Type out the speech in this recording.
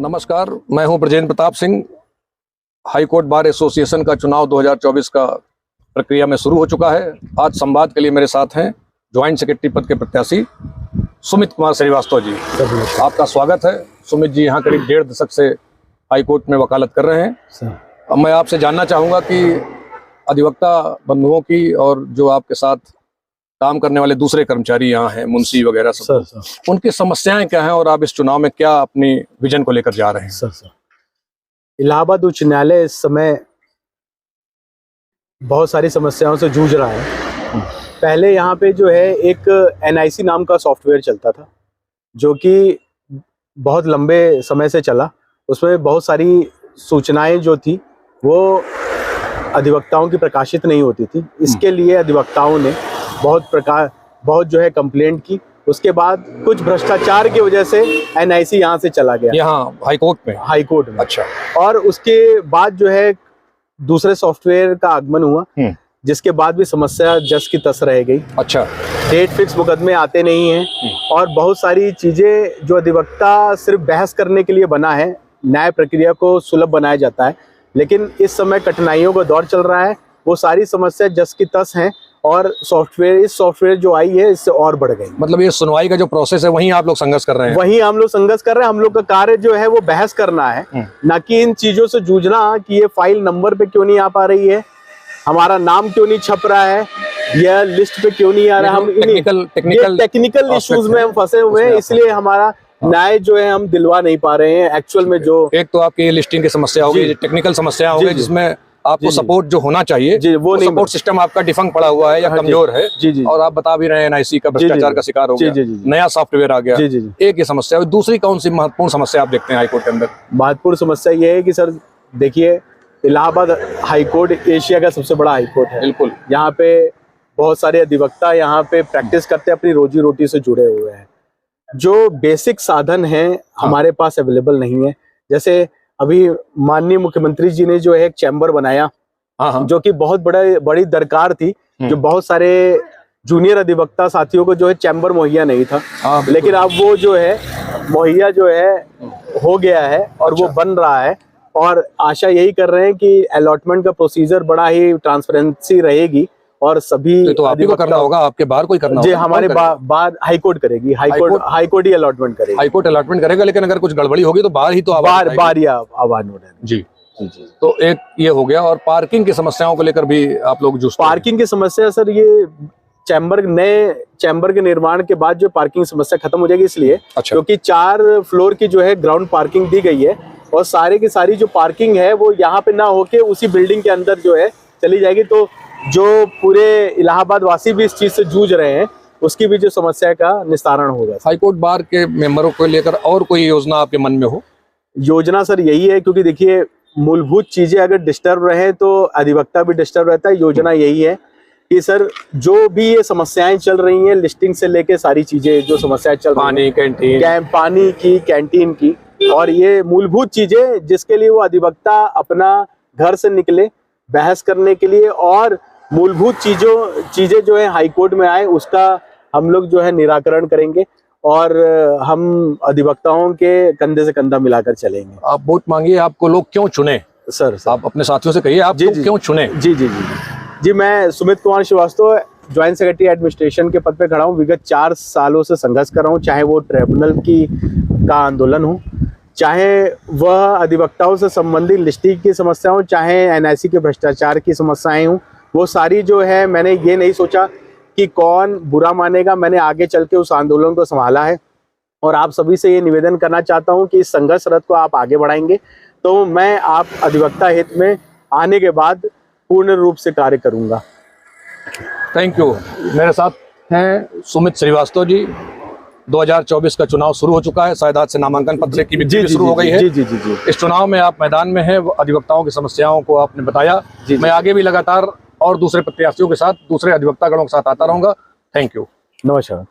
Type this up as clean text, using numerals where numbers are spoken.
नमस्कार, मैं हूं Brajendra Pratap Singh. High court bar association का चुनाव 2024 का प्रक्रिया में शुरू हो चुका है। आज संवाद के लिए मेरे साथ हैं ज्वाइंट सेक्रेटरी पद के प्रत्याशी सुमित कुमार श्रीवास्तव जी। आपका स्वागत है। सुमित जी यहाँ करीब 1.5 दशक से हाई कोर्ट में वकालत कर रहे हैं। अब मैं आपसे जानना चाहूँगा कि अधिवक्ता बंधुओं की और जो आपके साथ काम करने वाले दूसरे कर्मचारी यहाँ हैं, मुंशी वगैरह सब, उनकी समस्याएं क्या हैं और आप इस चुनाव में क्या अपनी विजन को लेकर जा रहे हैं? सर इलाहाबाद उच्च न्यायालय इस समय बहुत सारी समस्याओं से जूझ रहा है। पहले यहाँ पे जो है एक NIC नाम का सॉफ्टवेयर चलता था जो कि बहुत लंबे समय से चला। उसमें बहुत सारी सूचनाएं जो थी वो अधिवक्ताओं की प्रकाशित नहीं होती थी। इसके लिए अधिवक्ताओं ने बहुत जो है कंप्लेंट की। उसके बाद कुछ भ्रष्टाचार की वजह से NIC यहाँ से चला गया, यहाँ हाई कोर्ट में। अच्छा। और उसके बाद जो है दूसरे सॉफ्टवेयर का आगमन हुआ, जिसके बाद भी समस्या जस की तस रह गई। अच्छा। डेट फिक्स मुकदमे आते नहीं हैं और बहुत सारी चीजें जो अधिवक्ता सिर्फ बहस करने के लिए बना है, न्याय प्रक्रिया को सुलभ बनाया जाता है, लेकिन इस समय कठिनाइयों का दौर चल रहा है। वो सारी समस्या जस की तस हैं और इस सॉफ्टवेयर जो आई है इससे और बढ़ गई। मतलब ये सुनवाई का जो प्रोसेस है वहीं आप लोग संघर्ष कर रहे हैं? वहीं हम लोग संघर्ष कर रहे हैं। हम लोग का कार्य जो है वो बहस करना है, ना कि इन चीजों से जूझना कि ये फाइल नंबर पे क्यों नहीं आ पा रही है, हमारा नाम क्यों नहीं छप रहा है, यह लिस्ट पे क्यों नहीं आ रहा है। हम टेक्निकल इश्यूज में हम फंसे हुए हैं, इसलिए हमारा न्याय जो है हम दिलवा नहीं पा रहे हैं। एक्चुअल में जो एक तो आपकी लिस्टिंग की समस्या होगी, टेक्निकल समस्या होगी, जिसमें आपको सपोर्ट जो होना चाहिए जी, वो नहीं, सपोर्ट सिस्टम आपका डिफंक्ट पड़ा हुआ है या कमजोर है। जी। और आप बता भी रहे हैं NIC का भ्रष्टाचार का शिकार हो गया, नया सॉफ्टवेयर आ गया। एक ये समस्या है। दूसरी कौन सी महत्वपूर्ण समस्या आप देखते हैं हाईकोर्ट के अंदर? महत्वपूर्ण समस्या ये है कि सर देखिए, इलाहाबाद हाईकोर्ट एशिया का सबसे बड़ा हाईकोर्ट है। बिल्कुल। यहाँ पे बहुत सारे अधिवक्ता यहाँ पे प्रैक्टिस करते हैं, अपनी रोजी रोटी से जुड़े हुए हैं। जो बेसिक साधन है हमारे पास अवेलेबल नहीं है। जैसे अभी माननीय मुख्यमंत्री जी ने जो है एक चैम्बर बनाया, जो कि बहुत बड़ी दरकार थी, जो बहुत सारे जूनियर अधिवक्ता साथियों को जो है चैम्बर मुहैया नहीं था। लेकिन अब वो जो है मुहैया जो है हो गया है और वो बन रहा है। और आशा यही कर रहे हैं कि अलॉटमेंट का प्रोसीजर बड़ा ही ट्रांसपेरेंसी रहेगी और सभी तो आपको करना होगा, आपके बाहर कोई करना होगा? जी, हमारे बाहर हाईकोर्ट करेगी। हाईकोर्ट ही अलॉटमेंट करेगी। हाईकोर्ट अलॉटमेंट करेगा, लेकिन अगर कुछ गड़बड़ी होगी तो बाहर ही तो बाहर ही आवाज उठाएंगे। जी। तो एक ये हो गया। और पार्किंग की समस्याओं को लेकर भी आप लोग जूझते हैं? पार्किंग की समस्या सर, ये नए चैम्बर के निर्माण के बाद जो पार्किंग समस्या खत्म हो जाएगी, इसलिए क्योंकि 4 फ्लोर की जो है ग्राउंड पार्किंग दी गई है और सारे की सारी जो पार्किंग है वो यहाँ पे ना होके उसी बिल्डिंग के अंदर जो है चली जाएगी। तो जो पूरे इलाहाबाद वासी भी इस चीज से जूझ रहे हैं, उसकी भी जो समस्या का निस्तारण होगा। हाईकोर्ट बार के मेंबरों को लेकर और कोई योजना आपके मन में हो? योजना सर यही है, क्योंकि देखिए मूलभूत चीजें अगर डिस्टर्ब रहे तो अधिवक्ता भी डिस्टर्ब रहता है। योजना यही है कि सर जो भी ये समस्याएं चल रही हैं, लिस्टिंग से लेके सारी चीजें जो समस्याएं चल रही हैं, पानी की, कैंटीन की, और ये मूलभूत चीजें जिसके लिए वो अधिवक्ता अपना घर से निकले बहस करने के लिए और मूलभूत चीजें जो है हाईकोर्ट में आए, उसका हम लोग जो है निराकरण करेंगे और हम अधिवक्ताओं के कंधे से कंधा मिलाकर चलेंगे। आप वोट मांगिए, आपको लोग क्यों चुने? सर आप अपने साथियों से कहिए, आप क्यों चुने? जी, मैं Sumit Kumar Shrivastava joint secretary administration के पद पे खड़ा हूँ। विगत 4 सालों से संघर्ष कर रहा हूँ, चाहे वो ट्रिब्यूनल का आंदोलन हो, चाहे वह अधिवक्ताओं से संबंधित लिस्टिंग की समस्या हो, चाहे NIC के भ्रष्टाचार की समस्याएं हों। वो सारी जो है, मैंने ये नहीं सोचा कि कौन बुरा मानेगा, मैंने आगे चल के उस आंदोलन को संभाला है। और आप सभी से ये निवेदन करना चाहता हूँ कि इस संघर्ष रथ को आप आगे बढ़ाएंगे तो मैं आप अधिवक्ता हित में आने के बाद पूर्ण रूप से कार्य करूँगा। Thank you. मेरे साथ हैं सुमित श्रीवास्तव जी। 2024 का चुनाव शुरू हो चुका है, शायद आज से नामांकन पत्र की बिक्री शुरू हो गई है। जी। इस चुनाव में आप मैदान में हैं, अधिवक्ताओं की समस्याओं को आपने बताया। मैं आगे भी लगातार और दूसरे प्रत्याशियों के साथ, दूसरे अधिवक्तागणों के साथ आता रहूंगा। Thank you. नमस्कार।